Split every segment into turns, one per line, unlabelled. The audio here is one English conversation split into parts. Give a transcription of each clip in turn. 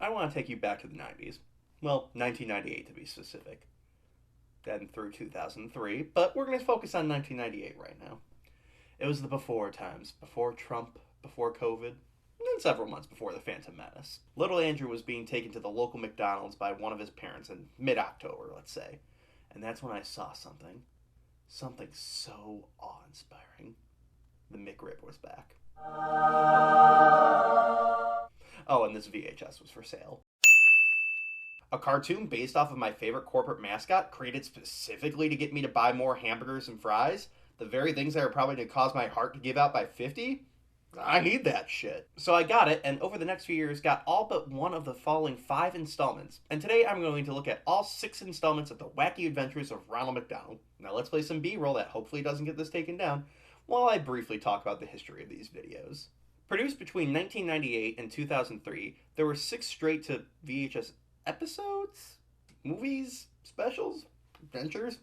I want to take you back to the 90s. Well, 1998 to be specific. Then through 2003, but we're going to focus on 1998 right now. It was the before times, before Trump, before COVID, and several months before the Phantom Menace. Little Andrew was being taken to the local McDonald's by one of his parents in mid-October, let's say. And that's when I saw something. Something so awe-inspiring. The McRib was back. Oh, and this VHS was for sale. A cartoon based off of my favorite corporate mascot, created specifically to get me to buy more hamburgers and fries? The very things that are probably going to cause my heart to give out by 50? I need that shit. So I got it, and over the next few years got all but one of the following 5 installments. And today I'm going to look at all 6 installments of the Wacky Adventures of Ronald McDonald. Now let's play some B-roll that hopefully doesn't get this taken down, while I briefly talk about the history of these videos. Produced between 1998 and 2003, there were 6 straight-to VHS episodes? Movies? Specials? Adventures?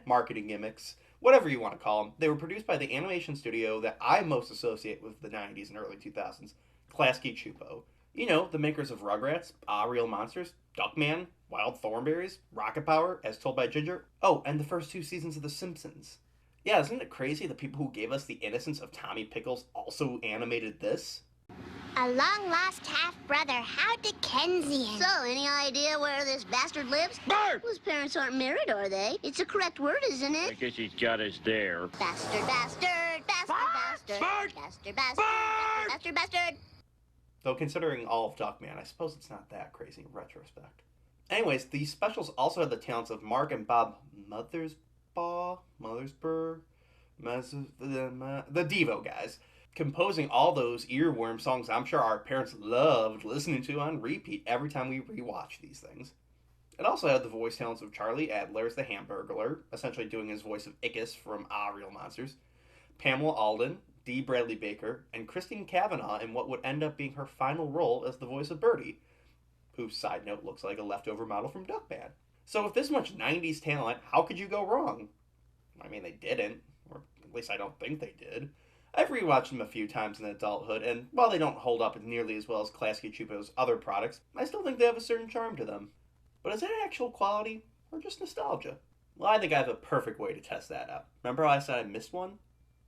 Marketing gimmicks. Whatever you want to call them. They were produced by the animation studio that I most associate with the 90s and early 2000s, Klasky Csupo. You know, the makers of Rugrats, Ah Real Monsters, Duckman, Wild Thornberrys, Rocket Power, As Told by Ginger. Oh, and the first 2 seasons of The Simpsons. Yeah, isn't it crazy the people who gave us the innocence of Tommy Pickles also animated this?
A long-lost half-brother, how Dickensian.
So, any idea where this bastard lives?
Bart!
His parents aren't married, are they? It's a correct word, isn't
I
it?
guess he's got us there.
Bastard, bastard, bastard, bastard.
Bart!
Bastard, bastard,
Bart!
bastard, bastard.
Though considering all of Duckman, I suppose it's not that crazy in retrospect. Anyways, these specials also had the talents of Mark and Bob Mothersbaugh, the Devo guys, composing all those earworm songs I'm sure our parents loved listening to on repeat every time we rewatch these things. It also had the voice talents of Charlie Adler as the Hamburglar, essentially doing his voice of Ickus from Ah Real Monsters, Pamela Alden, Dee Bradley Baker, and Christine Cavanaugh in what would end up being her final role as the voice of Birdie, who, side note, looks like a leftover model from Duckman. So with this much 90s talent, how could you go wrong? I mean, they didn't, or at least I don't think they did. I've rewatched them a few times in adulthood, and while they don't hold up nearly as well as Klasky Csupo's other products, I still think they have a certain charm to them. But is that actual quality, or just nostalgia? Well, I think I have a perfect way to test that out. Remember how I said I missed one?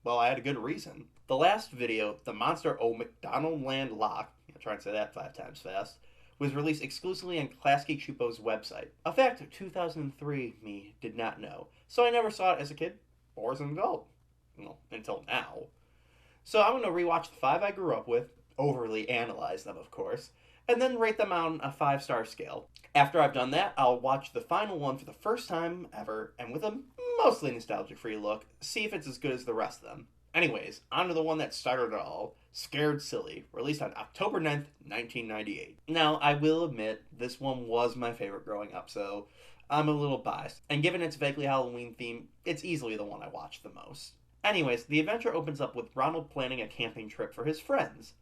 Well, I had a good reason. The last video, The Monster O McDonaldland Loch, I'll try and say that 5 times fast, was released exclusively on Klasky Csupo's website. A fact 2003 me did not know, so I never saw it as a kid or as an adult. Well, until now. So I'm going to rewatch the 5 I grew up with, overly analyze them of course, and then rate them on a 5-star scale. After I've done that, I'll watch the final one for the first time ever, and with a mostly nostalgic-free look, see if it's as good as the rest of them. Anyways, on to the one that started it all, Scared Silly, released on October 9th, 1998. Now, I will admit, this one was my favorite growing up, so I'm a little biased. And given its vaguely Halloween theme, it's easily the one I watched the most. Anyways, the adventure opens up with Ronald planning a camping trip for his friends.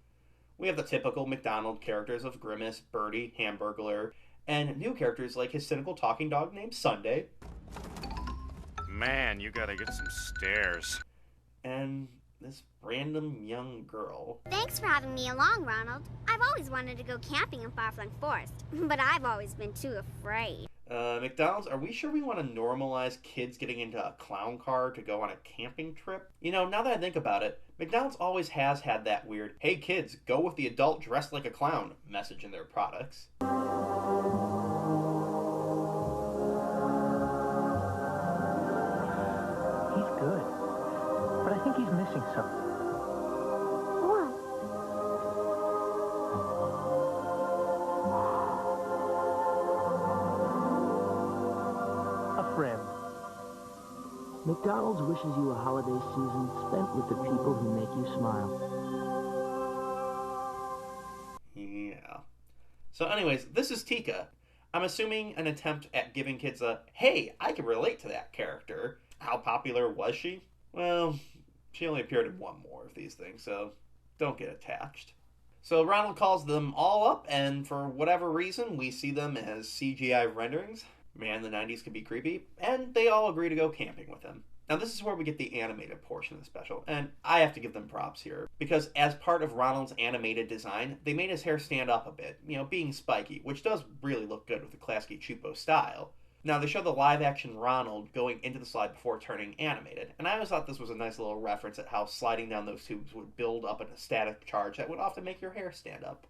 We have the typical McDonald characters of Grimace, Birdie, Hamburglar, and new characters like his cynical talking dog named Sunday.
Man, you gotta get some stairs.
And this random young girl.
Thanks for having me along, Ronald. I've always wanted to go camping in Far-Flung Forest, but I've always been too afraid.
McDonald's, are we sure we want to normalize kids getting into a clown car to go on a camping trip? You know, now that I think about it, McDonald's always has had that weird, hey kids, go with the adult dressed like a clown message in their products.
He's good, but I think he's missing something.
What?
A friend.
McDonald's wishes you a holiday season spent with the people who make you smile.
Yeah. So anyways, this is Tika. I'm assuming an attempt at giving kids a, hey, I can relate to that character. How popular was she? Well, she only appeared in one more of these things, so don't get attached. So Ronald calls them all up, and for whatever reason, we see them as CGI renderings. Man, the 90s could be creepy, and they all agree to go camping with him. Now this is where we get the animated portion of the special, and I have to give them props here, because as part of Ronald's animated design, they made his hair stand up a bit, being spiky, which does really look good with the classic Chupo style. Now they show the live-action Ronald going into the slide before turning animated, and I always thought this was a nice little reference at how sliding down those tubes would build up a static charge that would often make your hair stand up.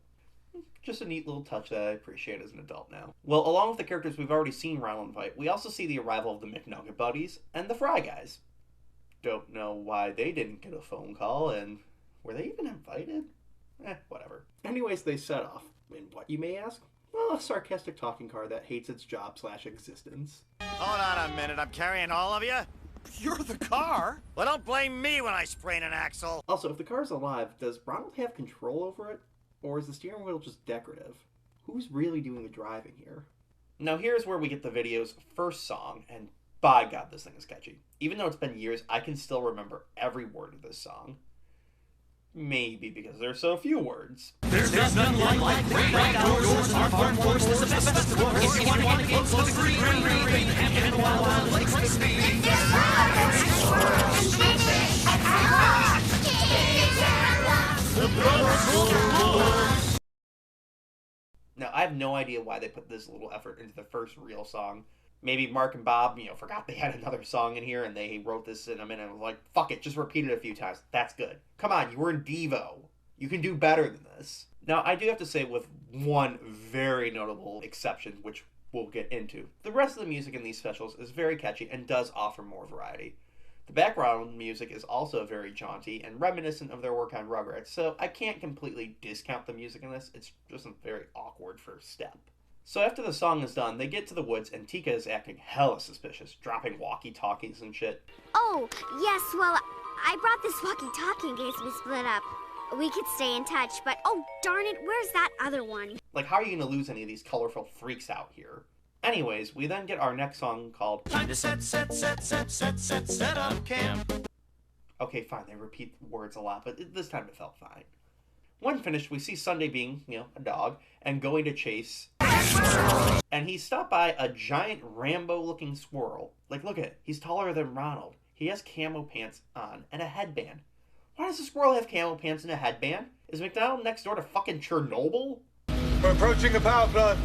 Just a neat little touch that I appreciate as an adult now. Well, along with the characters we've already seen Ronald invite, we also see the arrival of the McNugget Buddies and the Fry Guys. Don't know why they didn't get a phone call, and were they even invited? Whatever. Anyways, they set off. And what, you may ask? Well, a sarcastic talking car that hates its job/existence.
Hold on a minute, I'm carrying all of you? You're the car? Well, don't blame me when I sprain an axle.
Also, if the car's alive, does Ronald have control over it? Or is the steering wheel just decorative? Who's really doing the driving here? Now here's where we get the video's first song, and by God, this thing is catchy. Even though it's been years, I can still remember every word of this song. Maybe because there's so few words.
There's nothing like great outdoors. Our farm forest is the best of course. If you want to get close to green, and wild lakes to speed.
Now, I have no idea why they put this little effort into the first real song. Maybe Mark and Bob, forgot they had another song in here and they wrote this in a minute and was like, fuck it, just repeat it a few times. That's good. Come on, you were in Devo. You can do better than this. Now, I do have to say with one very notable exception, which we'll get into. The rest of the music in these specials is very catchy and does offer more variety. The background music is also very jaunty and reminiscent of their work on Rugrats, so I can't completely discount the music in this. It's just a very awkward first step. So after the song is done, they get to the woods and Tika is acting hella suspicious, dropping walkie-talkies and shit.
Oh, yes, well, I brought this walkie-talkie in case we split up. We could stay in touch, but oh darn it, where's that other one?
Like, how are you gonna lose any of these colorful freaks out here? Anyways, we then get our next song called
Time to set up camp.
Okay, fine, they repeat words a lot, but this time it felt fine. When finished, we see Sunday being, a dog, and going to chase. And he's stopped by a giant Rambo-looking squirrel. Like, look at it. He's taller than Ronald. He has camo pants on and a headband. Why does the squirrel have camo pants and a headband? Is McDonald next door to fucking Chernobyl?
We're approaching a power plant.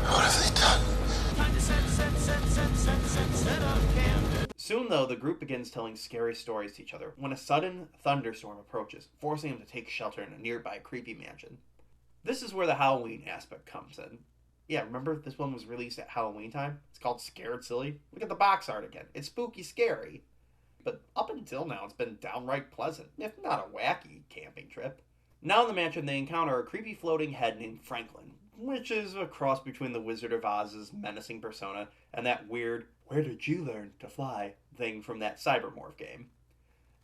What have they done? Time to set up camp.
Soon, though, the group begins telling scary stories to each other when a sudden thunderstorm approaches, forcing them to take shelter in a nearby creepy mansion. This is where the Halloween aspect comes in. Yeah, remember this one was released at Halloween time? It's called Scared Silly. Look at the box art again. It's spooky scary. But up until now, it's been downright pleasant, if not a wacky camping trip. Now in the mansion, they encounter a creepy floating head named Franklin, which is a cross between the Wizard of Oz's menacing persona and that weird, where did you learn to fly thing from that Cybermorph game.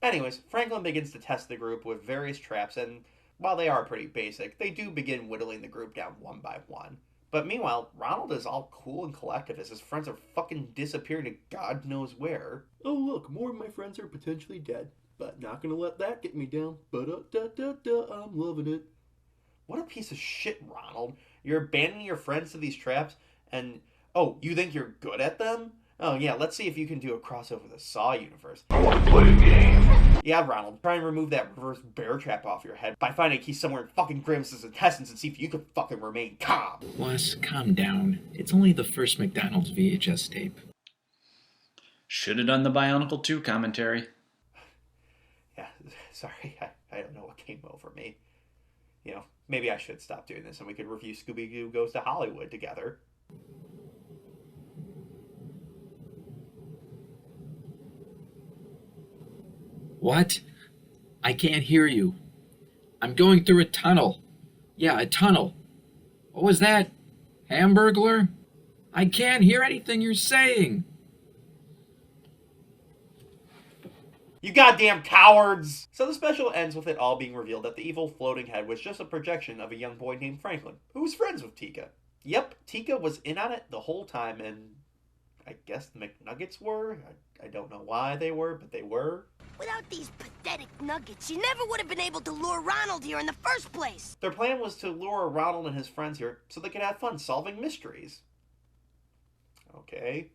Anyways, Franklin begins to test the group with various traps, and while they are pretty basic, they do begin whittling the group down one by one. But meanwhile, Ronald is all cool and collective as his friends are fucking disappearing to God knows where. Oh look, more of my friends are potentially dead, but not gonna let that get me down. Ba-da-da-da-da, I'm loving it. What a piece of shit, Ronald. You're abandoning your friends to these traps, and oh, you think you're good at them? Oh yeah, let's see if you can do a crossover with the Saw universe.
I want to play a game.
Yeah, Ronald, try and remove that reverse bear trap off your head by finding a key somewhere in fucking Grimace's intestines and see if you can fucking remain calm.
Wes, calm down. It's only the first McDonald's VHS tape.
Should have done the Bionicle 2 commentary.
Yeah, sorry, I don't know what came over me. Maybe I should stop doing this and we could review Scooby-Doo Goes to Hollywood together.
What? I can't hear you. I'm going through a tunnel. Yeah, a tunnel. What was that? Hamburglar? I can't hear anything you're saying.
You goddamn cowards! So the special ends with it all being revealed that the evil floating head was just a projection of a young boy named Franklin, who was friends with Tika. Yep, Tika was in on it the whole time, and I guess the McNuggets were? I don't know why they were, but they were.
Without these pathetic nuggets, you never would have been able to lure Ronald here in the first place.
Their plan was to lure Ronald and his friends here so they could have fun solving mysteries. Okay.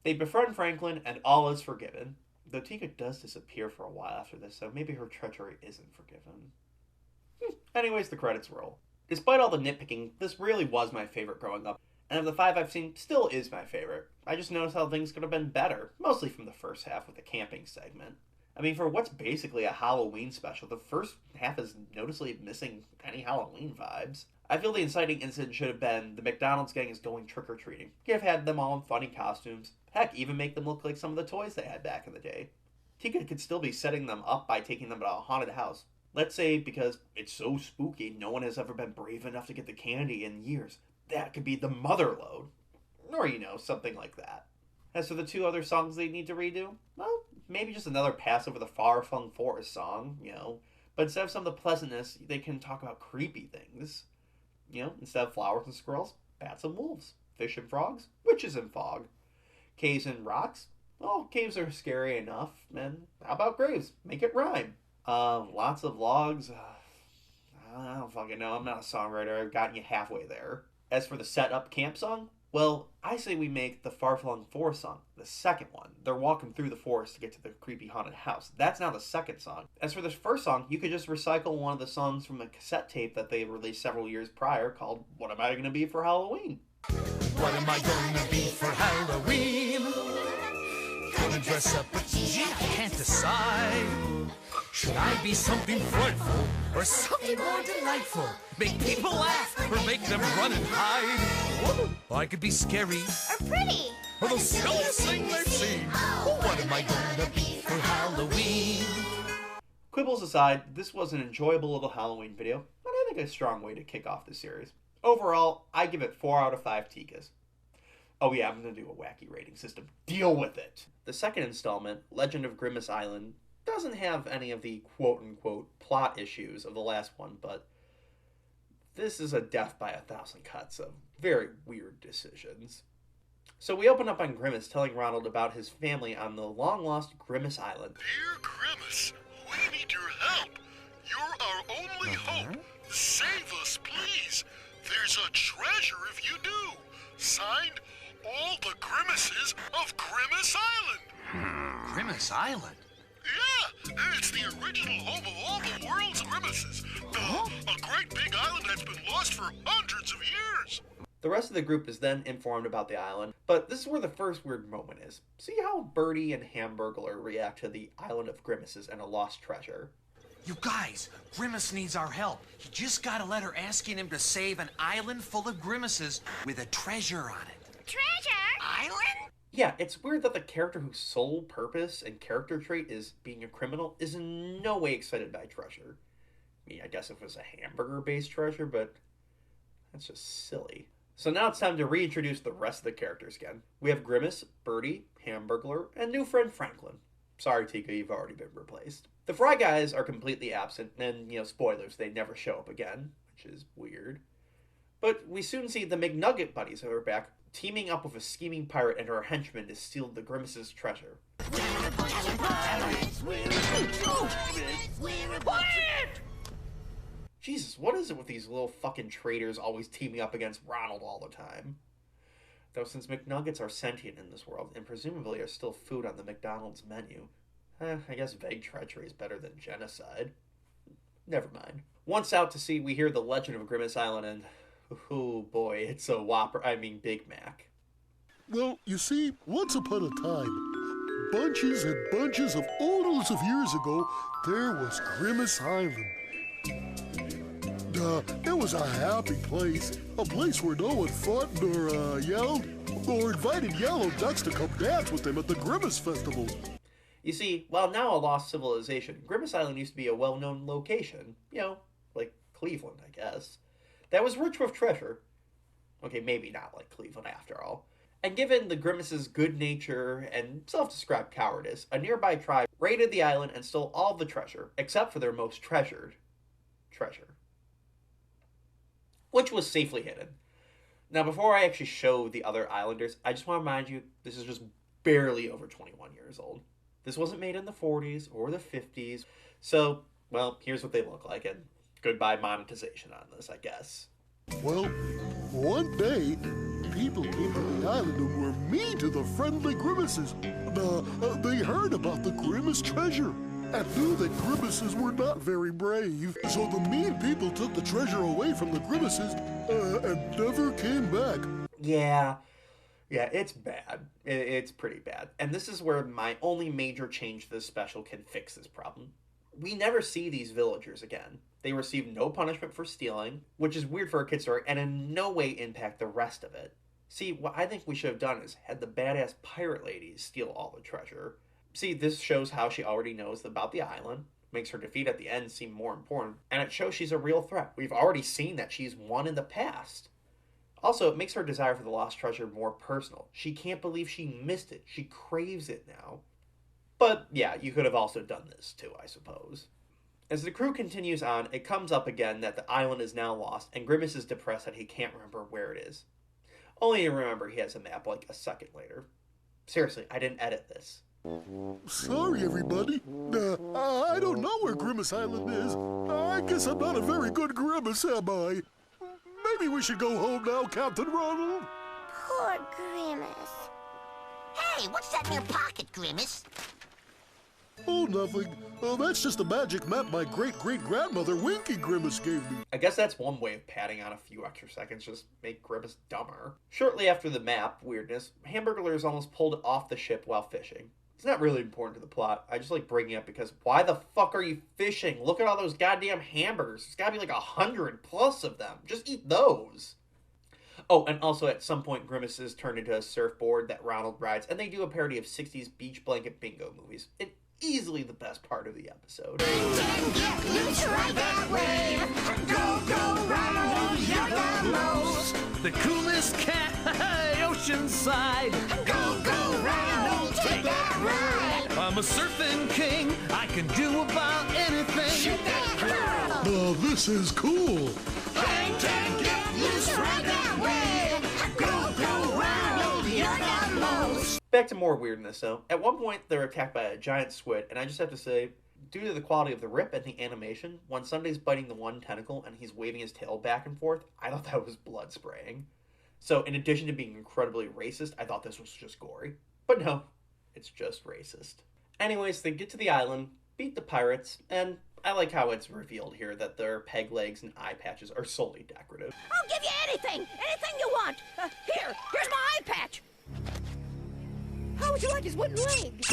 They befriend Franklin, and all is forgiven. Though Tika does disappear for a while after this, so maybe her treachery isn't forgiven. Anyways, the credits roll. Despite all the nitpicking, this really was my favorite growing up, and of the 5 I've seen, still is my favorite. I just noticed how things could have been better, mostly from the first half with the camping segment. I mean, for what's basically a Halloween special, the first half is noticeably missing any Halloween vibes. I feel the inciting incident should have been the McDonald's gang is going trick-or-treating. You have had them all in funny costumes. Heck, even make them look like some of the toys they had back in the day. Tika could still be setting them up by taking them to a haunted house. Let's say because it's so spooky, no one has ever been brave enough to get the candy in years. That could be the mother load. Or, something like that. As for the 2 other songs they need to redo, well, maybe just another pass over the far-flung forest song, But instead of some of the pleasantness, they can talk about creepy things. Instead of flowers and squirrels, bats and wolves. Fish and frogs, witches and fog. Caves and rocks, well, caves are scary enough. And how about graves? Make it rhyme. Lots of logs. I don't fucking know. I'm not a songwriter. I've gotten you halfway there. As for the set-up camp song, well, I say we make the Far-Flung Forest song the second one. They're walking through the forest to get to the creepy haunted house. That's now the second song. As for this first song, you could just recycle one of the songs from a cassette tape that they released several years prior called What Am I Gonna Be for Halloween?
What am I gonna be for Halloween? Gonna dress up, but gee, I can't decide. Should I be something frightful or something more delightful? Make people laugh or make them run and hide? I could be scary
Or pretty.
or the silliest thing they've seen. What am I gonna be for Halloween?
Quibbles aside, this was an enjoyable little Halloween video, and I think a strong way to kick off the series. Overall, I give it 4 out of 5 Tikas. Oh yeah, I'm going to do a wacky rating system. Deal with it! The second installment, Legend of Grimace Island, doesn't have any of the quote-unquote plot issues of the last one, but this is a death by 1,000 cuts of very weird decisions. So we open up on Grimace telling Ronald about his family on the long-lost Grimace Island.
Dear Grimace, we need your help. You're our only hope. Save us, please. There's a treasure if you do. Signed, all the Grimaces of Grimace Island.
Grimace Island?
Yeah, it's the original home of all the world's Grimaces. A great big island that's been lost for hundreds of years.
The rest of the group is then informed about the island, but this is where the first weird moment is. See how Birdie and Hamburglar react to the Island of Grimaces and a lost treasure.
You guys, Grimace needs our help. He just got a letter asking him to save an island full of Grimaces with a treasure on it.
Treasure?
Island?
Yeah, it's weird that the character whose sole purpose and character trait is being a criminal is in no way excited by treasure. I mean, I guess if it was a hamburger-based treasure, but that's just silly. So now it's time to reintroduce the rest of the characters again. We have Grimace, Birdie, Hamburglar, and new friend Franklin. Sorry, Tika, you've already been replaced. The Fry Guys are completely absent, and, spoilers, they never show up again, which is weird. But we soon see the McNugget buddies who are back, teaming up with a scheming pirate and her henchmen to steal the Grimace's treasure. Jesus, what is it with these little fucking traitors always teaming up against Ronald all the time? Though since McNuggets are sentient in this world, and presumably are still food on the McDonald's menu, I guess vague treachery is better than genocide. Never mind. Once out to sea, we hear the legend of Grimace Island, and oh boy, it's a Big Mac.
Well, you see, once upon a time, bunches and bunches of oodles of years ago, there was Grimace Island. It was a happy place, a place where no one fought nor yelled, or invited yellow ducks to come dance with them at the Grimace Festival.
You see, while now a lost civilization, Grimace Island used to be a well-known location, like Cleveland, I guess, that was rich with treasure. Okay, maybe not like Cleveland after all. And given the Grimace's good nature and self-described cowardice, a nearby tribe raided the island and stole all of the treasure, except for their most treasured treasure, which was safely hidden. Now, before I actually show the other islanders, I just want to remind you, this is just barely over 21 years old. This wasn't made in the 40s or the 50s, so, well, here's what they look like, and goodbye monetization on this, I guess.
Well, one day, people came to the island and were mean to the friendly Grimaces. They heard about the Grimace treasure and knew that Grimaces were not very brave. So the mean people took the treasure away from the Grimaces and never came back.
Yeah, it's bad. It's pretty bad. And this is where my only major change to this special can fix this problem. We never see these villagers again. They receive no punishment for stealing, which is weird for a kid's story, and in no way impact the rest of it. See, what I think we should have done is had the badass pirate ladies steal all the treasure. See, this shows how she already knows about the island, makes her defeat at the end seem more important, and it shows she's a real threat. We've already seen that she's won in the past. Also, it makes her desire for the lost treasure more personal. She can't believe she missed it. She craves it now. But yeah, you could have also done this too, I suppose. As the crew continues on, it comes up again that the island is now lost, and Grimace is depressed that he can't remember where it is. Only to remember he has a map like a second later. Seriously, I didn't edit this.
Sorry, everybody. I don't know where Grimace Island is. I guess I'm not a very good Grimace, am I? Maybe we should go home now, Captain Ronald.
Poor Grimace. Hey, what's that in your pocket, Grimace?
Oh, nothing. That's just a magic map my great-great-grandmother Winky Grimace gave me.
I guess that's one way of padding on a few extra seconds, just make Grimace dumber. Shortly after the map weirdness, Hamburglar is almost pulled off the ship while fishing. It's not really important to the plot. I just like bringing it up because why the fuck are you fishing? Look at all those goddamn hamburgers. There's gotta be like 100 plus of them. Just eat those. Oh, and also at some point Grimace is turned into a surfboard that Ronald rides, and they do a parody of 60s beach blanket bingo movies. It's easily the best part of the episode.
The coolest cat, Oceanside. Go, go, Ronald, take that ride. I'm a surfing king, I can do about anything. Shoot that girl.
This is cool.
Hang ten, get loose right that way. Go, go, Ronald, you're the most.
Back to more weirdness though. At one point they're attacked by a giant squid, and I just have to say, due to the quality of the rip and the animation, when Sunday's biting the one tentacle and he's waving his tail back and forth, I thought that was blood spraying. So in addition to being incredibly racist, I thought this was just gory. But no, it's just racist. Anyways, they get to the island, beat the pirates, and I like how it's revealed here that their peg legs and eye patches are solely decorative.
I'll give you anything you want. Here's my eye patch. How would you like his wooden leg?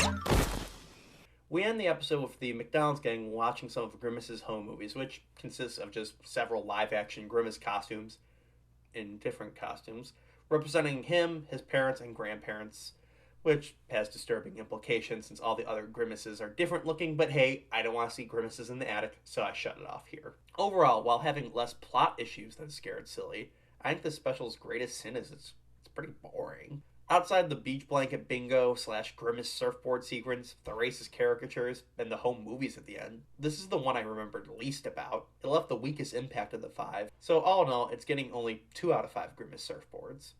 We end the episode with the McDonald's gang watching some of Grimace's home movies, which consists of just several live-action Grimace costumes in different costumes, representing him, his parents, and grandparents, which has disturbing implications since all the other Grimaces are different looking, but hey, I don't want to see Grimaces in the attic, so I shut it off here. Overall, while having less plot issues than Scared Silly, I think this special's greatest sin is it's pretty boring. Outside the beach blanket bingo / Grimace surfboard sequence, the racist caricatures, and the home movies at the end, this is the one I remembered least about. It left the weakest impact of the 5, so all in all, it's getting only 2 out of 5 Grimace surfboards.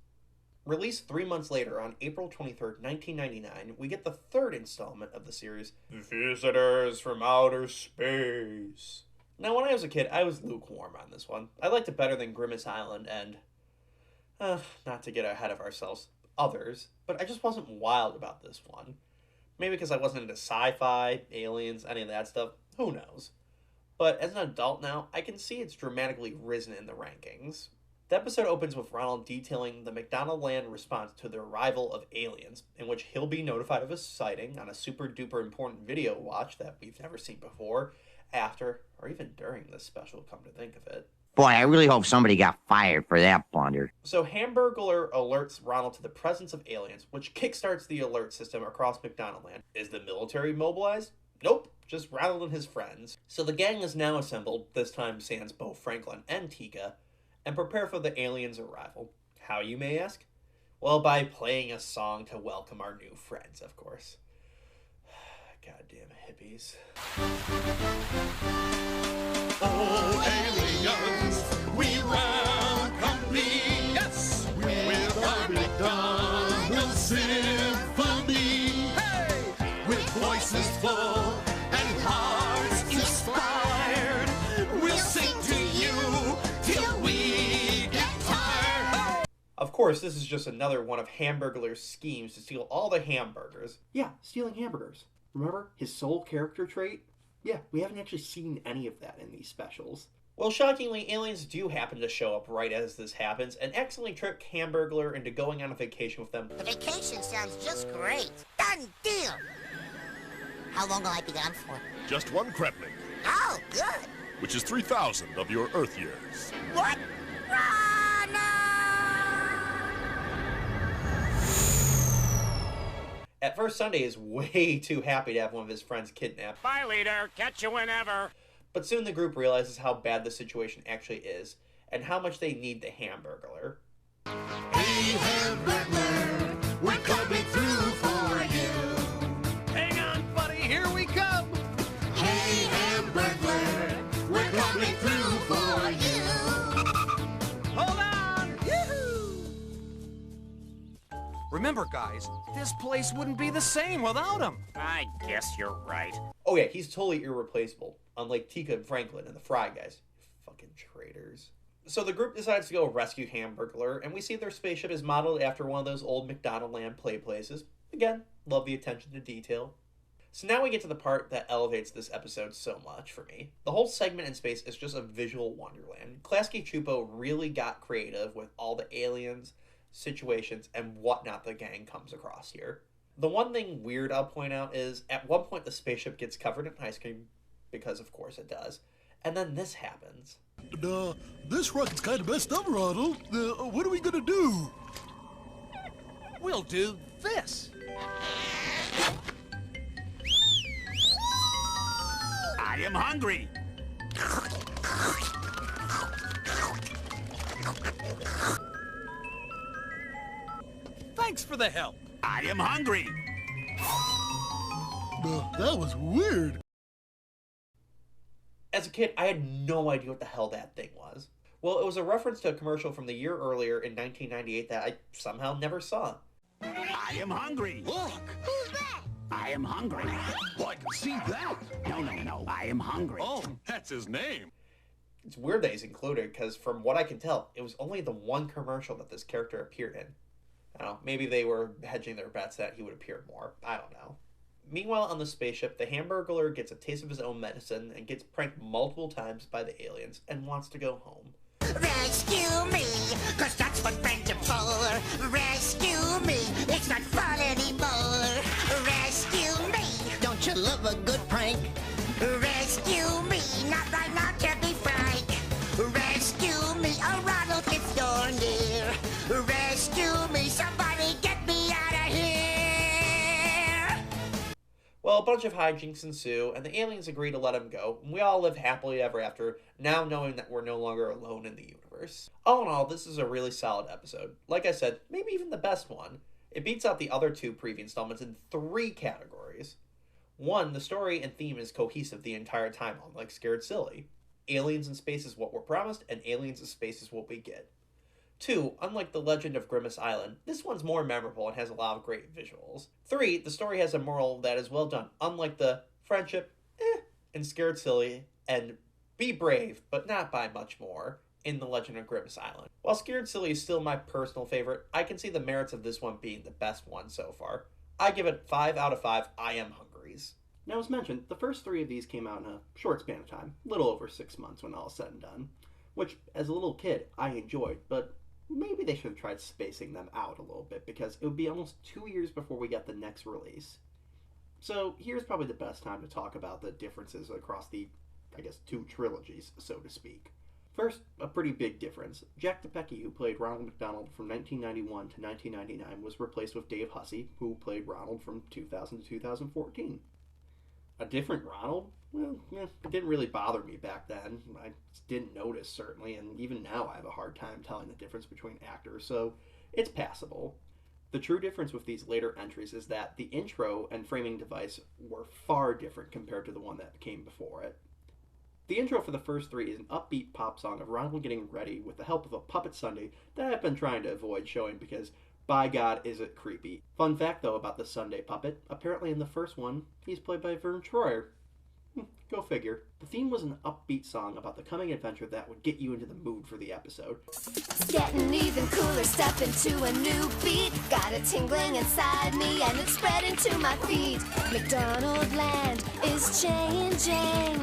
Released 3 months later on April 23rd, 1999, we get the 3rd installment of the series, Visitors from Outer Space. Now, when I was a kid, I was lukewarm on this one. I liked it better than Grimace Island and, not to get ahead of ourselves, others, but I just wasn't wild about this one. Maybe because I wasn't into sci-fi, aliens, any of that stuff, who knows. But as an adult now, I can see it's dramatically risen in the rankings. The episode opens with Ronald detailing the McDonaldland response to the arrival of aliens, in which he'll be notified of a sighting on a super duper important video watch that we've never seen before, after, or even during this special, come to think of it.
Boy, I really hope somebody got fired for that blunder.
So Hamburglar alerts Ronald to the presence of aliens, which kickstarts the alert system across McDonaldland. Is the military mobilized? Nope, just Ronald and his friends. So the gang is now assembled, this time sans Bo Franklin and Tika, and prepare for the aliens' arrival. How, you may ask? Well, by playing a song to welcome our new friends, of course. Goddamn hippies.
Oh, aliens, we welcome thee. Yes, with our McDonald's symphony. Hey, with voices full and hearts inspired, we'll sing to you till we get tired.
Of course, this is just another one of Hamburglar's schemes to steal all the hamburgers. Yeah, stealing hamburgers. Remember his sole character trait? Yeah, we haven't actually seen any of that in these specials. Well, shockingly, aliens do happen to show up right as this happens and accidentally trick Hamburglar into going on a vacation with them.
The vacation sounds just great. Done deal. How long will I be gone for?
Just one Kremlin.
Oh, good.
Which is 3,000 of your Earth years.
What?
At first, Sunday is way too happy to have one of his friends kidnapped.
Bye, leader. Catch you whenever.
But soon the group realizes how bad the situation actually is, and how much they need the Hamburglar.
Hey, Hamburglar, we're coming through for you.
Hang on, buddy, here we come.
Hey, Hamburglar, we're coming through for you.
Hold on! Yoo-hoo! Remember, guys, this place wouldn't be the same without him.
I guess you're right.
Oh yeah, he's totally irreplaceable, unlike Tika and Franklin and the Fry guys. Fucking traitors. So the group decides to go rescue Hamburglar, and we see their spaceship is modeled after one of those old McDonaldland play places. Again, love the attention to detail. So now we get to the part that elevates this episode so much for me. The whole segment in space is just a visual wonderland. Klasky Chupo really got creative with all the aliens, situations, and whatnot the gang comes across here. The one thing weird I'll point out is, at one point the spaceship gets covered in ice cream, because of course it does, and then this happens.
This rocket's kind of messed up, Ronald. What are we gonna do?
We'll do this.
I am hungry.
Thanks for the help.
I am hungry.
That was weird.
As a kid, I had no idea what the hell that thing was. Well, it was a reference to a commercial from the year earlier in 1998 that I somehow never saw.
I am hungry. Look.
Who's that?
I am hungry.
Well, I can see that.
No. I am hungry.
Oh, that's his name.
It's weird that he's included, because from what I can tell, it was only the one commercial that this character appeared in. I don't know, maybe they were hedging their bets that he would appear more. I don't know. Meanwhile, on the spaceship, the Hamburglar gets a taste of his own medicine and gets pranked multiple times by the aliens and wants to go home.
Rescue me, cause that's what friends are for. Rescue me, it's not fun anymore. Rescue me, don't you love a good prank? Rescue me, not right now to be frank. Rescue me, a Ronald gets door near. Rescue me, somebody get me out of here.
Well, a bunch of hijinks ensue, and the aliens agree to let him go, and we all live happily ever after, now knowing that we're no longer alone in the universe. All in all, this is a really solid episode. Like I said, maybe even the best one. It beats out the other two previous installments in 3 categories. 1, the story and theme is cohesive the entire time, unlike Scared Silly. Aliens in space is what we're promised, and aliens in space is what we get. 2, unlike the Legend of Grimace Island, this one's more memorable and has a lot of great visuals. 3, the story has a moral that is well done, unlike the friendship, in Scared Silly, and be brave, but not by much more, in the Legend of Grimace Island. While Scared Silly is still my personal favorite, I can see the merits of this one being the best one so far. I give it 5 out of 5 I Am Hungries. Now, as mentioned, the first 3 of these came out in a short span of time, a little over 6 months when all is said and done, which, as a little kid, I enjoyed, but maybe they should have tried spacing them out a little bit, because it would be almost 2 years before we got the next release. So here's probably the best time to talk about the differences across the, 2 trilogies, so to speak. First, a pretty big difference. Jack DePecki, who played Ronald McDonald from 1991 to 1999, was replaced with Dave Hussey, who played Ronald from 2000 to 2014. A different Ronald? Well, it didn't really bother me back then. I didn't notice, certainly, and even now I have a hard time telling the difference between actors, so it's passable. The true difference with these later entries is that the intro and framing device were far different compared to the one that came before it. The intro for the first 3 is an upbeat pop song of Ronald getting ready with the help of a puppet Sunday that I've been trying to avoid showing because, by God, is it creepy. Fun fact, though, about the Sunday puppet, apparently in the first one, he's played by Vern Troyer. Go figure. The theme was an upbeat song about the coming adventure that would get you into the mood for the episode.
It's getting even cooler, step into a new beat. Got it tingling inside me and it's spreading to my feet. McDonaldland is changing.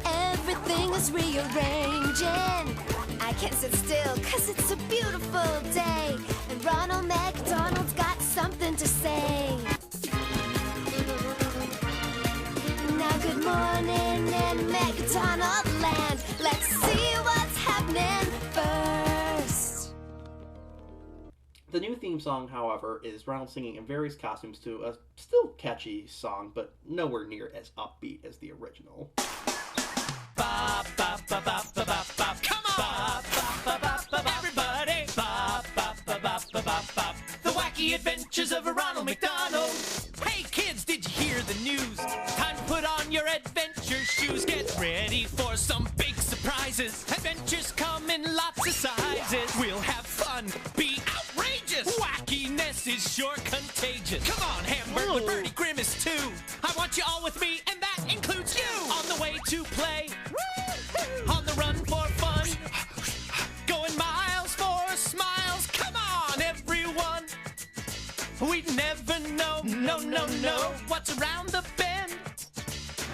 Everything is rearranging. I can't sit still cause it's a beautiful day. And Ronald McDonald's got something to say. Now good morning in McDonaldland. Let's see what's happening first.
The new theme song, however, is Ronald singing in various costumes to a still catchy song, but nowhere near as upbeat as the original.
Bop, bop, bop, bop, bop, bop, bop. Come on! Bop, bop, bop, bop, bop, everybody! Bop, bop, bop, bop, bop, bop, bop. The wacky adventures of Ronald McDonald. Hey kids, did you hear the news? Time to put on your adventure shoes. Get ready for some big surprises. Adventures come in lots of sizes. We'll have fun, be outrageous. Wackiness is sure contagious. Come on, Hamburger, Birdie, Grimace too. I want you all with me, and that includes you. On the way to play, on the run for fun, going miles for smiles. Come on, everyone. We never know, no, what's around the bend.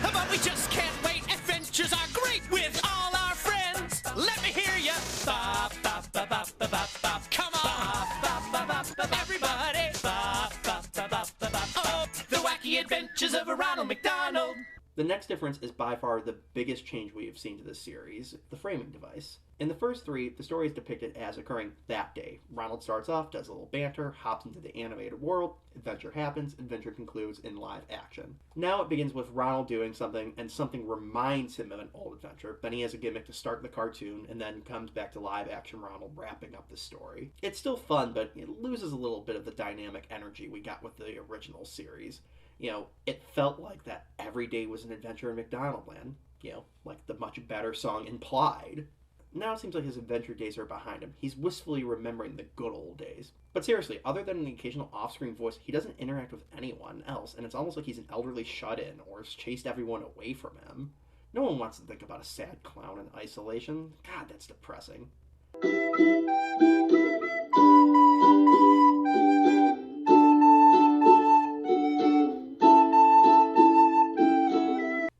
But we just can't wait. Adventures are great with all our friends. Let me hear ya. Bop, bop, bop, bop, bop, bop, bop. Come on. Bop, bop, bop, bop, everybody. Bop, bop, bop, bop, bop, bop. Oh, the wacky adventures of Ronald McDonald.
The next difference is by far the biggest change we have seen to this series, the framing device. In the first three, the story is depicted as occurring that day. Ronald starts off, does a little banter, hops into the animated world, adventure happens, adventure concludes in live action. Now it begins with Ronald doing something, and something reminds him of an old adventure. Then he has a gimmick to start the cartoon, and then comes back to live action Ronald wrapping up the story. It's still fun, but it loses a little bit of the dynamic energy we got with the original series. You know, it felt like that every day was an adventure in McDonaldland. You know, like the much better song implied. Now it seems like his adventure days are behind him. He's wistfully remembering the good old days. But seriously, other than an occasional off-screen voice, he doesn't interact with anyone else, and it's almost like he's an elderly shut-in, or has chased everyone away from him. No one wants to think about a sad clown in isolation. God, that's depressing.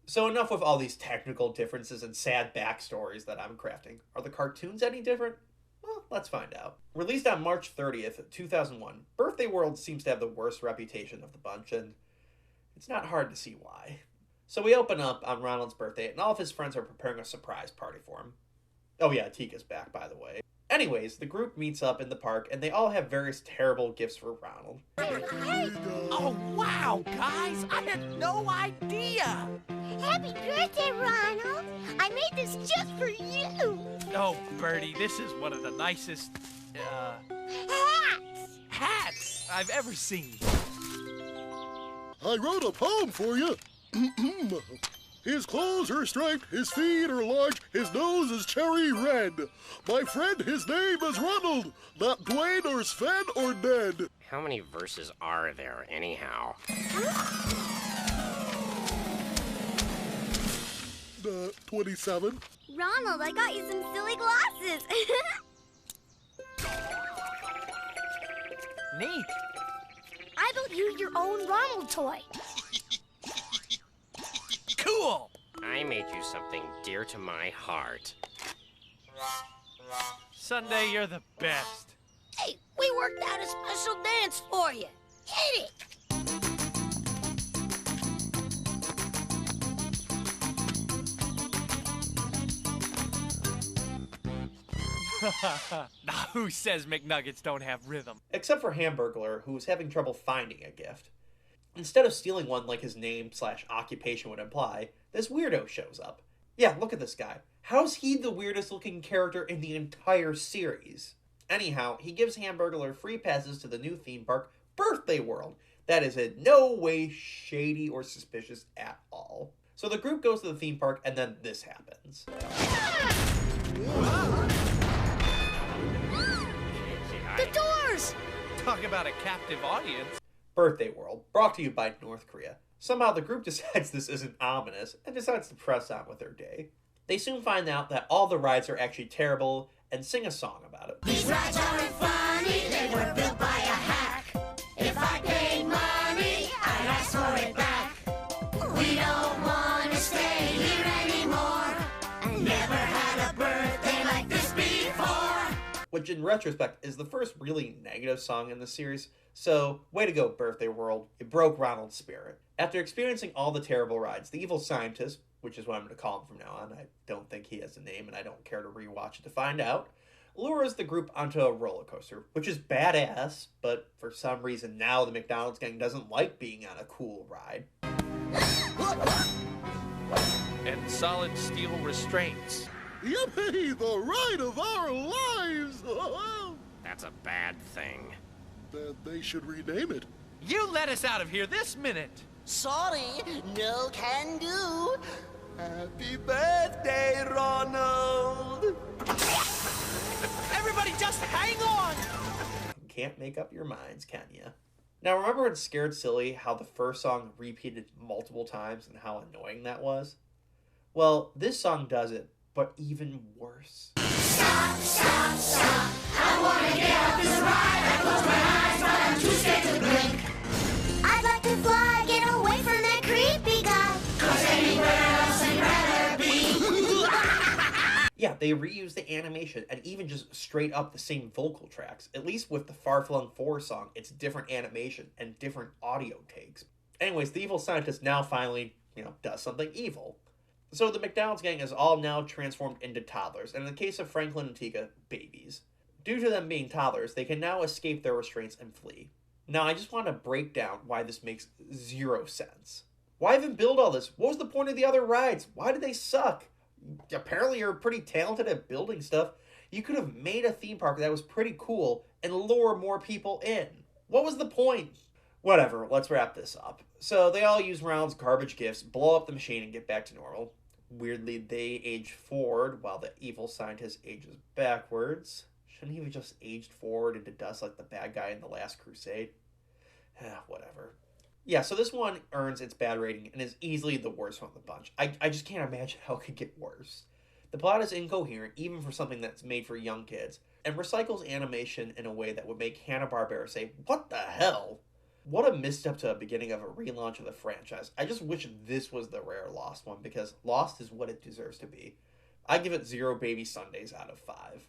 So enough with all these technical differences and sad backstories that I'm crafting. Are the cartoons any different? Well, let's find out. Released on March 30th, 2001, Birthday World seems to have the worst reputation of the bunch, and it's not hard to see why. So we open up on Ronald's birthday, and all of his friends are preparing a surprise party for him. Oh yeah, Tika's back, by the way. Anyways, the group meets up in the park, and they all have various terrible gifts for Ronald.
Oh, wow, guys! I had no idea!
Happy birthday, Ronald! I made this just for you!
Oh, Bertie, this is one of the nicest, hats I've ever seen.
I wrote a poem for you. His clothes are striped, his feet are large, his nose is cherry red. My friend, his name is Ronald, not Dwayne or Sven or Ned.
How many verses are there, anyhow?
27.
Ronald, I got you some silly glasses.
Neat.
I built you your own Ronald toy.
Cool!
I made you something dear to my heart.
Sunday, you're the best.
Hey, we worked out a special dance for you. Hit it!
Now, who says McNuggets don't have rhythm?
Except for Hamburglar, who was having trouble finding a gift. Instead of stealing one like his name/occupation would imply, this weirdo shows up. Yeah, look at this guy. How's he the weirdest looking character in the entire series? Anyhow, he gives Hamburglar free passes to the new theme park, Birthday World. That is in no way shady or suspicious at all. So the group goes to the theme park, and then this happens.
The doors!
Talk about a captive audience.
Birthday World, brought to you by North Korea. Somehow the group decides this isn't ominous and decides to press on with their day. They soon find out that all the rides are actually terrible and sing a song about it.
These rides aren't funny, they were built by a hack. If I paid money, I'd ask for it back. We don't want to stay here anymore. Never had a birthday like this before.
Which in retrospect is the first really negative song in the series, so way to go, Birthday World. It broke Ronald's spirit. After experiencing all the terrible rides, the evil scientist, which is what I'm going to call him from now on, I don't think he has a name and I don't care to rewatch it to find out, lures the group onto a roller coaster, which is badass, but for some reason now the McDonald's gang doesn't like being on a cool ride.
And solid steel restraints.
Yippee! The ride of our lives!
That's a bad thing.
Then they should rename it.
You let us out of here this minute.
Sorry, no can do.
Happy birthday, Ronald!
Everybody just hang on!
Can't make up your minds, can ya? Now remember in Scared Silly how the first song repeated multiple times and how annoying that was? Well, this song does it, but even worse.
Stop, stop, stop. I wanna get off this ride. I close my eyes, but I'm too scared to blink. I'd like to fly, get away from that creepy guy. 'Cause anywhere else I'd rather be.
Yeah, they reused the animation and even just straight up the same vocal tracks. At least with the Far-Flung 4 song, it's different animation and different audio takes. Anyways, the evil scientist now finally, does something evil. So the McDonald's gang is all now transformed into toddlers, and in the case of Franklin and Tika, babies. Due to them being toddlers, they can now escape their restraints and flee. Now, I just want to break down why this makes zero sense. Why even build all this? What was the point of the other rides? Why did they suck? Apparently you're pretty talented at building stuff. You could have made a theme park that was pretty cool and lure more people in. What was the point? Whatever, let's wrap this up. So they all use Ronald's garbage gifts, blow up the machine, and get back to normal. Weirdly, they age forward while the evil scientist ages backwards. Shouldn't he have just aged forward into dust like the bad guy in The Last Crusade? Whatever. Yeah, so this one earns its bad rating and is easily the worst one of the bunch. I just can't imagine how it could get worse. The plot is incoherent, even for something that's made for young kids, and recycles animation in a way that would make Hanna-Barbera say, "What the hell?" What a misstep to the beginning of a relaunch of the franchise. I just wish this was the rare Lost one, because Lost is what it deserves to be. I give it 0 baby Sundays out of 5.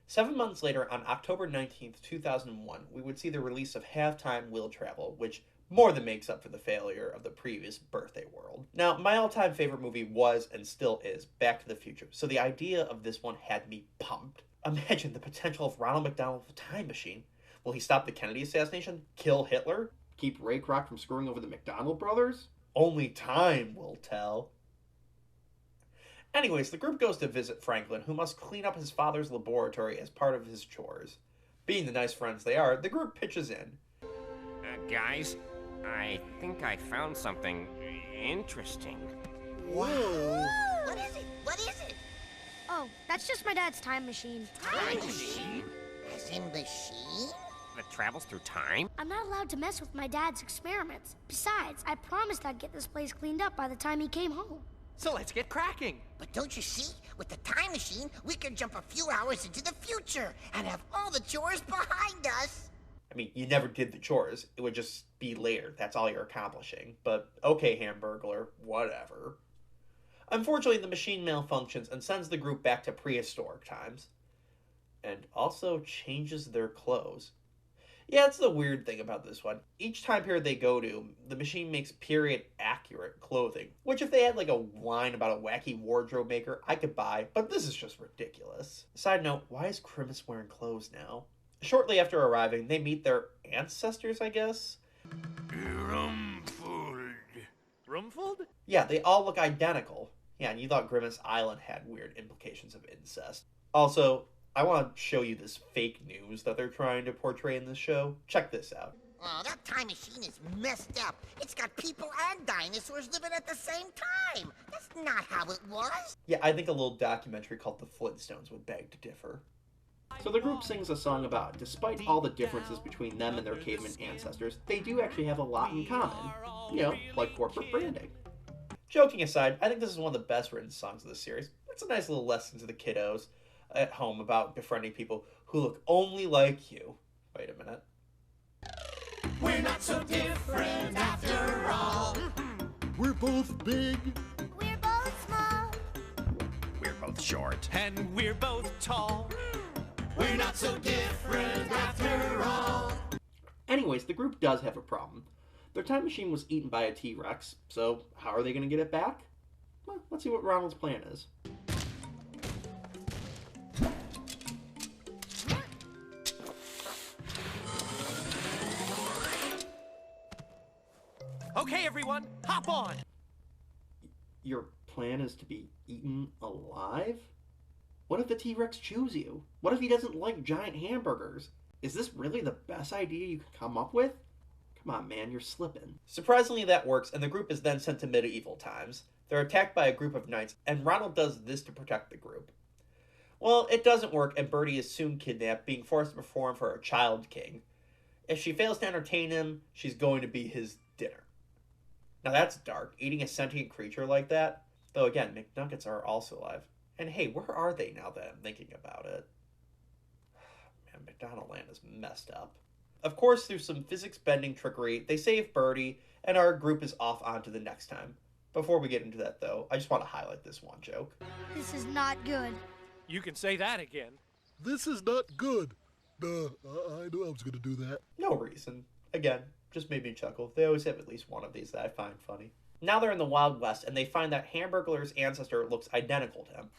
7 months later, on October 19th, 2001, we would see the release of Halftime Will Travel, which more than makes up for the failure of the previous Birthday World. Now, my all-time favorite movie was, and still is, Back to the Future, so the idea of this one had me pumped. Imagine the potential of Ronald McDonald with a time machine. Will he stop the Kennedy assassination? Kill Hitler? Keep Ray Kroc from screwing over the McDonald brothers? Only time will tell. Anyways, the group goes to visit Franklin, who must clean up his father's laboratory as part of his chores. Being the nice friends they are, the group pitches in.
Guys, I think I found something interesting.
Whoa! What is it? What is it?
Oh, that's just my dad's time machine.
Time machine? As in machine?
That travels through time?
I'm not allowed to mess with my dad's experiments. Besides, I promised I'd get this place cleaned up by the time he came home.
So let's get cracking.
But don't you see? With the time machine, we can jump a few hours into the future and have all the chores behind us.
I mean, you never did the chores. It would just be later. That's all you're accomplishing. But okay, Hamburglar, whatever. Unfortunately, the machine malfunctions and sends the group back to prehistoric times. And also changes their clothes. Yeah, that's the weird thing about this one. Each time period they go to, the machine makes period-accurate clothing. Which if they had like a line about a wacky wardrobe maker, I could buy, but this is just ridiculous. Side note, why is Grimace wearing clothes now? Shortly after arriving, they meet their ancestors, I guess?
Rumfold?
Yeah, they all look identical. Yeah, and you thought Grimace Island had weird implications of incest. Also, I want to show you this fake news that they're trying to portray in this show. Check this out.
Oh, that time machine is messed up. It's got people and dinosaurs living at the same time. That's not how it was.
Yeah, I think a little documentary called The Flintstones would beg to differ. So the group sings a song about, despite all the differences between them and their caveman ancestors, they do actually have a lot in common. You know, like corporate branding. Joking aside, I think this is one of the best written songs of the series. It's a nice little lesson to the kiddos at home about befriending people who look only like you. Wait a minute.
We're not so different after all.
We're both big.
We're both small.
We're both short.
And we're both tall.
We're not so different after all.
Anyways, the group does have a problem. Their time machine was eaten by a T-Rex, so how are they going to get it back? Well, let's see what Ronald's plan is.
Okay, everyone, hop on.
Your plan is to be eaten alive? What if the T-Rex chews you? What if he doesn't like giant hamburgers? Is this really the best idea you could come up with? Come on, man, you're slipping. Surprisingly, that works, and the group is then sent to medieval times. They're attacked by a group of knights, and Ronald does this to protect the group. Well, it doesn't work, and Bertie is soon kidnapped, being forced to perform for a child king. If she fails to entertain him, she's going to be his dinner. Now that's dark, eating a sentient creature like that. Though again, McNuggets are also alive. And hey, where are they now that I'm thinking about it? Man, McDonaldland is messed up. Of course, through some physics-bending trickery, they save Bertie, and our group is off on to the next time. Before we get into that, though, I just want to highlight this one joke.
This is not good.
You can say that again.
This is not good. Duh, I knew I was gonna do that.
No reason. Again, just made me chuckle. They always have at least one of these that I find funny. Now they're in the Wild West, and they find that Hamburglar's ancestor looks identical to him.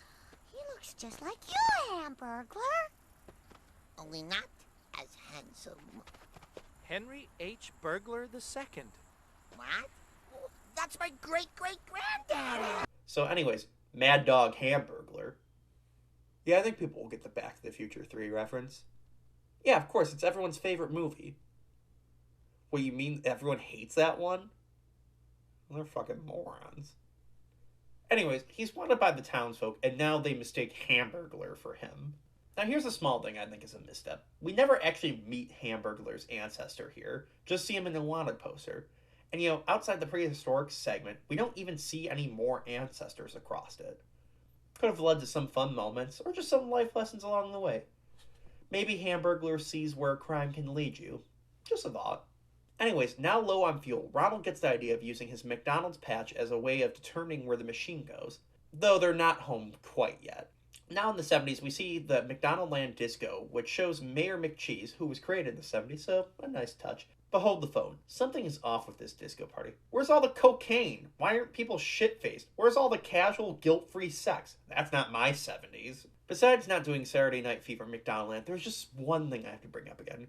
He looks just like you, Hamburglar.
Only not as handsome.
Henry H. Burglar II.
What? Oh, that's my great-great-granddaddy.
So anyways, Mad Dog Hamburglar. Yeah, I think people will get the Back to the Future 3 reference. Yeah, of course, it's everyone's favorite movie. What, you mean everyone hates that one? Well, they're fucking morons. Anyways, he's wanted by the townsfolk, and now they mistake Hamburglar for him. Now here's a small thing I think is a misstep. We never actually meet Hamburglar's ancestor here, just see him in the wanted poster. And you know, outside the prehistoric segment, we don't even see any more ancestors across it. Could have led to some fun moments, or just some life lessons along the way. Maybe Hamburglar sees where crime can lead you. Just a thought. Anyways, now low on fuel, Ronald gets the idea of using his McDonald's patch as a way of determining where the machine goes, though they're not home quite yet. Now in the 70s, we see the McDonaldland disco, which shows Mayor McCheese, who was created in the 70s, so a nice touch. Behold the phone. Something is off with this disco party. Where's all the cocaine? Why aren't people shit-faced? Where's all the casual, guilt-free sex? That's not my 70s. Besides not doing Saturday Night Fever McDonaldland, there's just one thing I have to bring up again.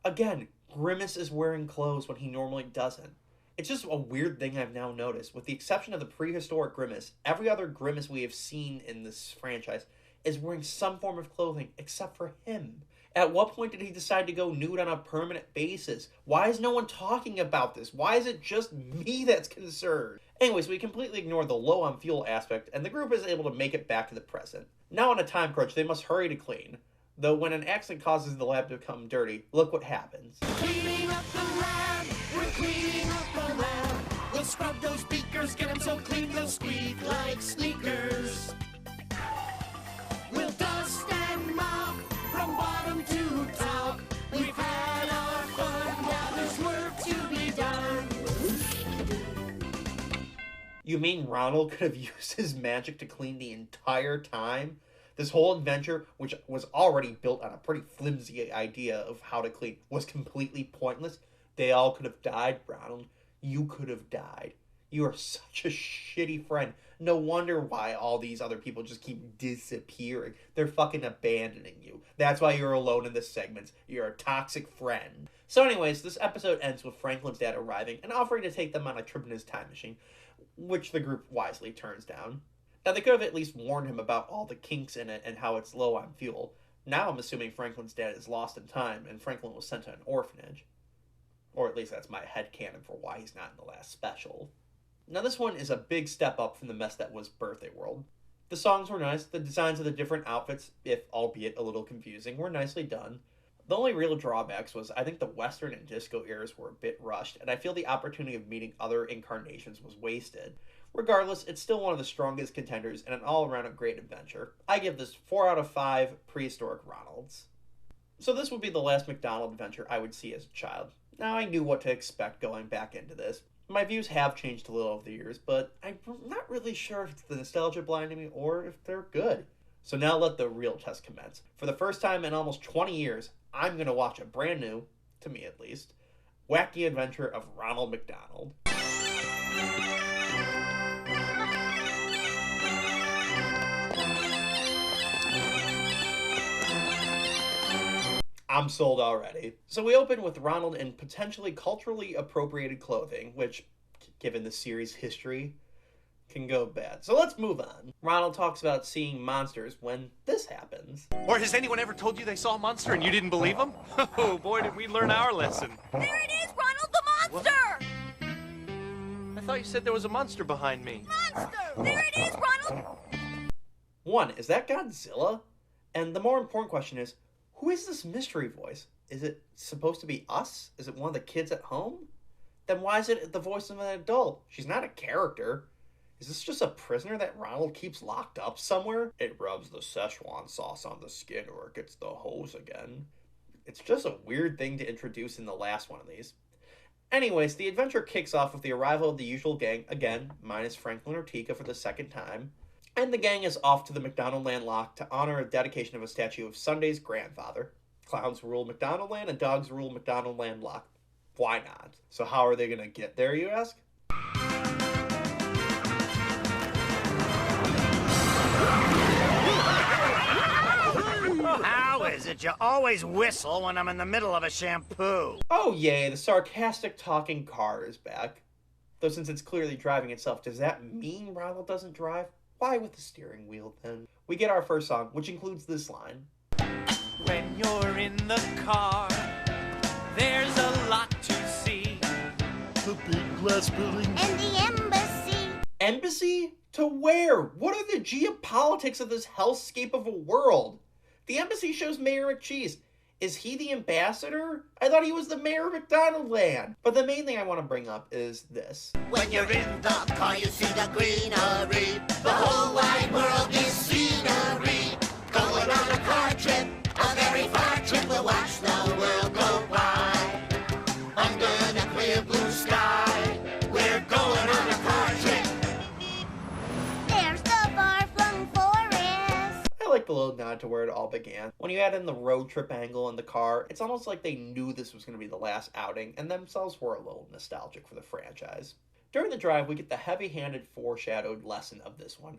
Again, Grimace is wearing clothes when he normally doesn't. It's just a weird thing I've now noticed. With the exception of the prehistoric Grimace, every other Grimace we have seen in this franchise is wearing some form of clothing except for him. At what point did he decide to go nude on a permanent basis? Why is no one talking about this? Why is it just me that's concerned? Anyways, we completely ignore the low on fuel aspect, and the group is able to make it back to the present. Now on a time crunch, they must hurry to clean. Though when an accident causes the lab to become dirty, look what happens.
Cleaning up the lab, we're cleaning up the lab. We'll scrub those beakers, get them so clean they'll squeak like sneakers. We'll dust and mop from bottom to top. We've had our fun, now there's work to be done.
You mean Ronald could have used his magic to clean the entire time? This whole adventure, which was already built on a pretty flimsy idea of how to clean, was completely pointless. They all could have died, Ronald. You could have died. You are such a shitty friend. No wonder why all these other people just keep disappearing. They're fucking abandoning you. That's why you're alone in this segment. You're a toxic friend. So anyways, this episode ends with Franklin's dad arriving and offering to take them on a trip in his time machine, which the group wisely turns down. Now, they could have at least warned him about all the kinks in it and how it's low on fuel. Now I'm assuming Franklin's dad is lost in time and Franklin was sent to an orphanage. Or at least that's my headcanon for why he's not in the last special. Now this one is a big step up from the mess that was Birthday World. The songs were nice, the designs of the different outfits, if albeit a little confusing, were nicely done. The only real drawbacks was I think the Western and disco eras were a bit rushed, and I feel the opportunity of meeting other incarnations was wasted. Regardless, it's still one of the strongest contenders and an all-around a great adventure. I give this 4 out of 5 prehistoric Ronalds. So this would be the last McDonald adventure I would see as a child. Now I knew what to expect going back into this. My views have changed a little over the years, but I'm not really sure if it's the nostalgia blinding me or if they're good. So now let the real test commence. For the first time in almost 20 years, I'm going to watch a brand new, to me at least, Wacky Adventure of Ronald McDonald. I'm sold already. So we open with Ronald in potentially culturally appropriated clothing, which, given the series' history, can go bad. So let's move on. Ronald talks about seeing monsters when this happens.
Or has anyone ever told you they saw a monster and you didn't believe them? Oh boy, did we learn our lesson.
There it is, Ronald the monster!
I thought you said there was a monster behind me.
Monster! There it is, Ronald!
1, is that Godzilla? And the more important question is, who is this mystery voice? Is it supposed to be us? Is it one of the kids at home? Then why is it the voice of an adult? She's not a character. Is this just a prisoner that Ronald keeps locked up somewhere? It rubs the Szechuan sauce on the skin or it gets the hose again. It's just a weird thing to introduce in the last one of these. Anyways, the adventure kicks off with the arrival of the usual gang, again, minus Franklin or Tika for the second time. And the gang is off to the McDonaldland Loch to honor a dedication of a statue of Sunday's grandfather. Clowns rule McDonaldland and dogs rule McDonaldland Loch. Why not? So how are they going to get there, you ask?
How is it you always whistle when I'm in the middle of a shampoo?
Oh yay, the sarcastic talking car is back. Though since it's clearly driving itself, does that mean Ronald doesn't drive? Why with the steering wheel then? We get our first song, which includes this line.
When you're in the car, there's a lot to see.
The big glass building.
And the embassy.
Embassy? To where? What are the geopolitics of this hellscape of a world? The embassy shows Mayor McCheese. Is he the ambassador? I thought he was the mayor of McDonaldland. But the main thing I want to bring up is this.
When you're in the car, you see the greenery. The whole wide world is scenery. Going on a car trip, a very far trip. We'll watch the world go by. Under the clear blue sky, we're going on a car trip.
There's the far-flung forest.
I like the little nod to where it all began. When you add in the road trip angle in the car, it's almost like they knew this was going to be the last outing and themselves were a little nostalgic for the franchise. During the drive, we get the heavy-handed foreshadowed lesson of this one.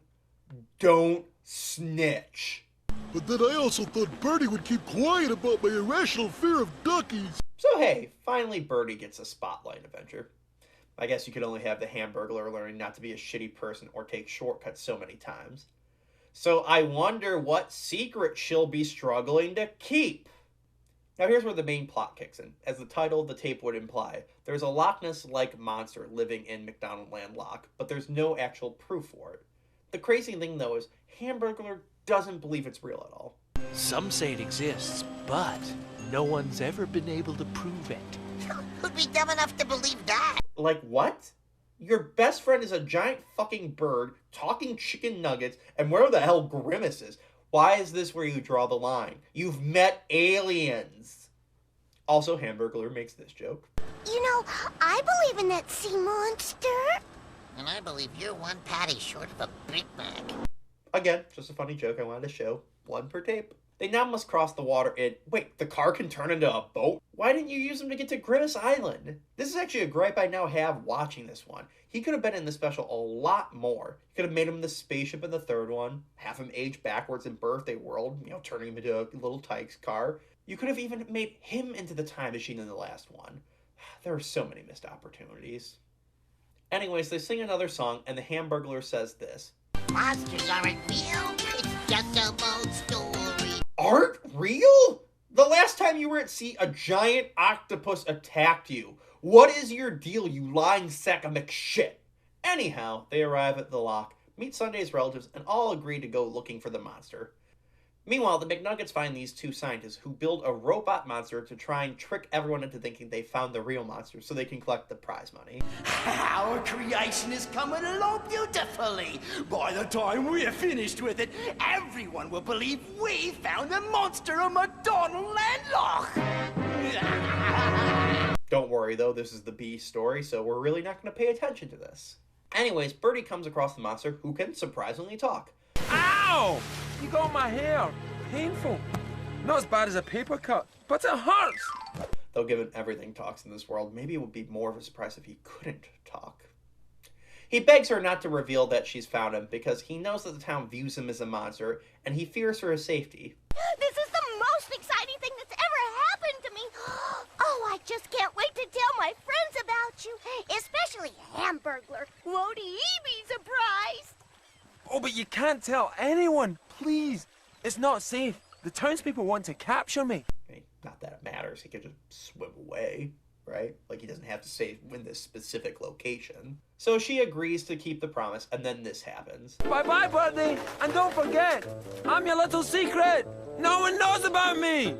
Don't snitch.
But then I also thought Bertie would keep quiet about my irrational fear of duckies.
So hey, finally Bertie gets a spotlight adventure. I guess you could only have the Hamburglar learning not to be a shitty person or take shortcuts so many times. So I wonder what secret she'll be struggling to keep. Now here's where the main plot kicks in. As the title of the tape would imply, there's a Loch Ness-like monster living in McDonaldland Loch, but there's no actual proof for it. The crazy thing though is, Hamburglar doesn't believe it's real at all.
Some say it exists, but no one's ever been able to prove it.
Who'd be dumb enough to believe that?
Like what? Your best friend is a giant fucking bird, talking chicken nuggets, and where the hell Grimace is? Why is this where you draw the line? You've met aliens. Also, Hamburglar makes this joke.
You know, I believe in that sea monster.
And I believe you're one patty short of a Big Mac.
Again, just a funny joke I wanted to show. One per tape. They now must cross the water in... Wait, the car can turn into a boat? Why didn't you use them to get to Grimace Island? This is actually a gripe I now have watching this one. He could have been in the special a lot more. You could have made him the spaceship in the third one, have him age backwards in Birthday World, you know, turning him into a little Tyke's car. You could have even made him into the time machine in the last one. There are so many missed opportunities. Anyways, they sing another song, and the Hamburglar says this.
Monsters aren't real. It's just a old story.
Aren't real? The last time you were at sea, a giant octopus attacked you. What is your deal, you lying sack of McShit? Anyhow, they arrive at the loch. meet Sunday's relatives, and all agree to go looking for the monster. Meanwhile, the McNuggets find these two scientists who build a robot monster to try and trick everyone into thinking they found the real monster so they can collect the prize money.
Our creation is coming along beautifully. By the time we're finished with it, everyone will believe we found the monster of McDonaldland Loch.
Don't worry though, this is the B story, so we're really not going to pay attention to this. Anyways, Birdie comes across the monster who can surprisingly talk.
Ow! You got my hair. Painful. Not as bad as a paper cut, but it hurts.
Though given everything talks in this world, maybe it would be more of a surprise if he couldn't talk. He begs her not to reveal that she's found him because he knows that the town views him as a monster and he fears for his safety.
This is the most exciting thing that's ever happened to me. Oh, I just can't wait to tell my friends about you, especially Hamburglar. Won't he be surprised?
Oh, but you can't tell anyone, please. It's not safe. The townspeople want to capture me.
I mean, not that it matters. He could just swim away, right? Like, he doesn't have to say in this specific location. So she agrees to keep the promise, and then this happens.
Bye-bye, Birdie. And don't forget, I'm your little secret. No one knows about me.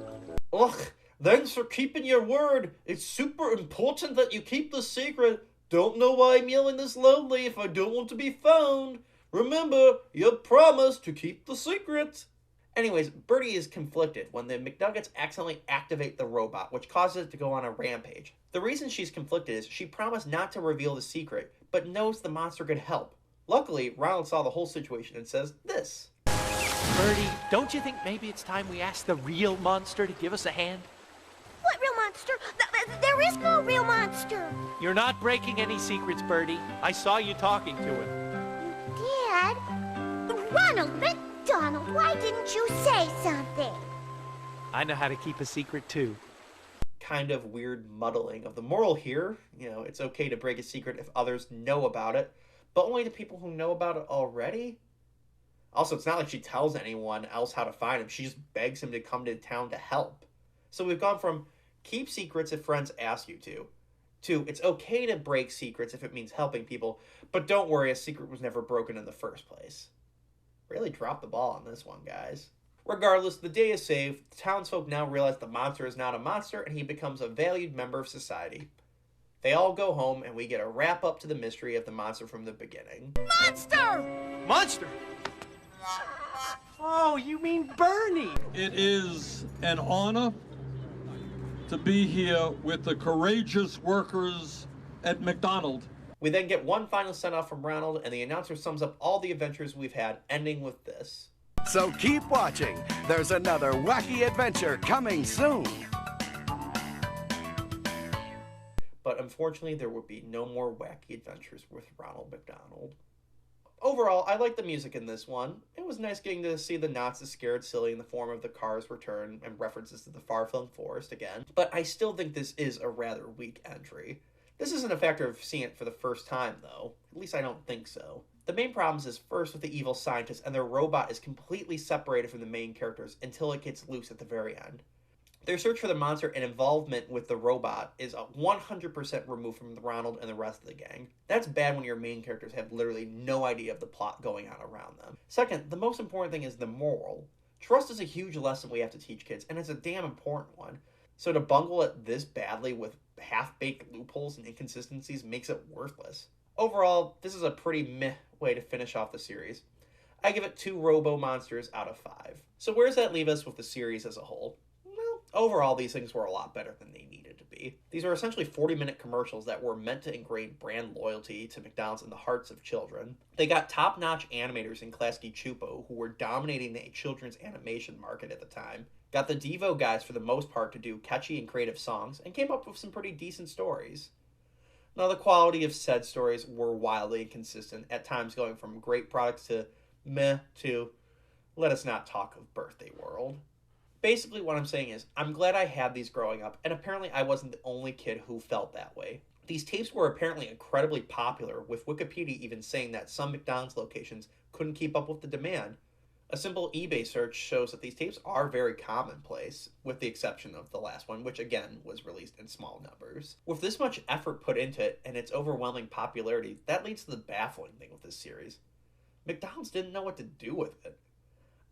Ugh, thanks for keeping your word. It's super important that you keep the secret. Don't know why I'm yelling this loudly if I don't want to be found. Remember, your promise to keep the secret. Anyways, Birdie is conflicted when the McNuggets accidentally activate the robot, which causes it to go on a rampage. The reason she's conflicted is she promised not to reveal the secret, but knows the monster could help. Luckily, Ronald saw the whole situation and says this.
Birdie, don't you think maybe it's time we ask the real monster to give us a hand?
What real monster? There is no real monster.
You're not breaking any secrets, Birdie. I saw you talking to him.
Dad? Ronald McDonald, why didn't you say something?
I know how to keep a secret, too.
Kind of weird muddling of the moral here. You know, it's okay to break a secret if others know about it, but only the people who know about it already. Also, it's not like she tells anyone else how to find him. She just begs him to come to town to help. So we've gone from keep secrets if friends ask you to it's okay to break secrets if it means helping people, but don't worry, a secret was never broken in the first place. Really dropped the ball on this one, guys. Regardless, the day is saved. The townsfolk now realize the monster is not a monster, and he becomes a valued member of society. They all go home, and we get a wrap-up to the mystery of the monster from the beginning.
Monster!
Monster? Oh, you mean Bernie?
It is an honor to be here with the courageous workers at McDonald's.
We then get one final send-off from Ronald, and the announcer sums up all the adventures we've had, ending with this.
So keep watching. There's another wacky adventure coming soon.
But unfortunately, there would be no more wacky adventures with Ronald McDonald. Overall, I like the music in this one. It was nice getting to see the Nazis scared silly in the form of the Cars return and references to the far-flung forest again. But I still think this is a rather weak entry. This isn't a factor of seeing it for the first time, though. At least I don't think so. The main problem is first with the evil scientists, and their robot is completely separated from the main characters until it gets loose at the very end. Their search for the monster and involvement with the robot is 100% removed from Ronald and the rest of the gang. That's bad when your main characters have literally no idea of the plot going on around them. Second, the most important thing is the moral. Trust is a huge lesson we have to teach kids, and it's a damn important one. So to bungle it this badly with half-baked loopholes and inconsistencies makes it worthless. Overall, this is a pretty meh way to finish off the series. I give it 2 robo-monsters out of 5. So where does that leave us with the series as a whole? Well, overall, these things were a lot better than they needed to be. These are essentially 40-minute commercials that were meant to ingrain brand loyalty to McDonald's in the hearts of children. They got top-notch animators in Klasky Chupo who were dominating the children's animation market at the time. Got the Devo guys for the most part to do catchy and creative songs, and came up with some pretty decent stories. Now, the quality of said stories were wildly inconsistent, at times going from great products to meh to let us not talk of Birthday World. Basically, what I'm saying is, I'm glad I had these growing up, and apparently I wasn't the only kid who felt that way. These tapes were apparently incredibly popular, with Wikipedia even saying that some McDonald's locations couldn't keep up with the demand. A simple eBay search shows that these tapes are very commonplace, with the exception of the last one, which again was released in small numbers. With this much effort put into it and its overwhelming popularity, that leads to the baffling thing with this series. McDonald's didn't know what to do with it.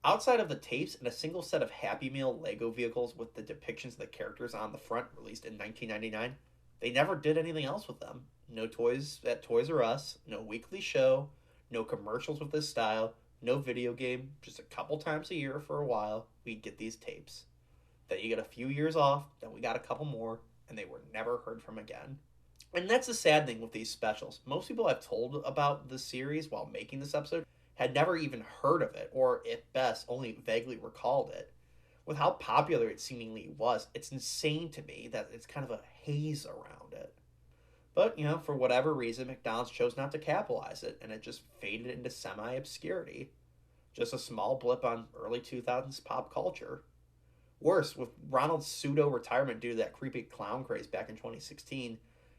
Outside of the tapes and a single set of Happy Meal Lego vehicles with the depictions of the characters on the front released in 1999, they never did anything else with them. No toys at Toys R Us, no weekly show, no commercials with this style, no video game. Just a couple times a year for a while, we'd get these tapes. Then you get a few years off, then we got a couple more, and they were never heard from again. And that's the sad thing with these specials. Most people I've told about the series while making this episode had never even heard of it, or at best, only vaguely recalled it. With how popular it seemingly was, it's insane to me that it's kind of a haze around it. But, for whatever reason, McDonald's chose not to capitalize it, and it just faded into semi-obscurity. Just a small blip on early 2000s pop culture. Worse, with Ronald's pseudo-retirement due to that creepy clown craze back in 2016,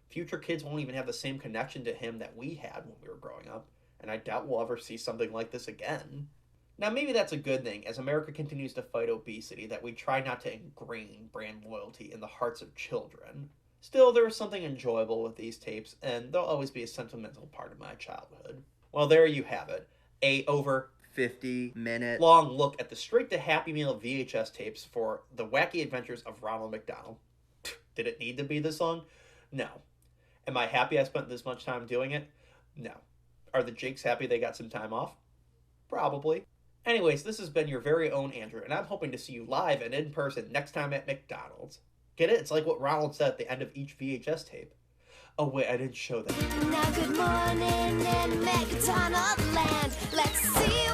future kids won't even have the same connection to him that we had when we were growing up, and I doubt we'll ever see something like this again. Now, maybe that's a good thing, as America continues to fight obesity, that we try not to ingrain brand loyalty in the hearts of children. Still, there is something enjoyable with these tapes, and they'll always be a sentimental part of my childhood. Well, there you have it. A over 50-minute long look at the straight to Happy Meal VHS tapes for the wacky adventures of Ronald McDonald. Did it need to be this long? No. Am I happy I spent this much time doing it? No. Are the Jakes happy they got some time off? Probably. Anyways, this has been your very own Andrew, and I'm hoping to see you live and in person next time at McDonald's. Get it? It's like what Ronald said at the end of each VHS tape. Oh wait, I didn't show that.
Now good morning in McDonaldland. Let's see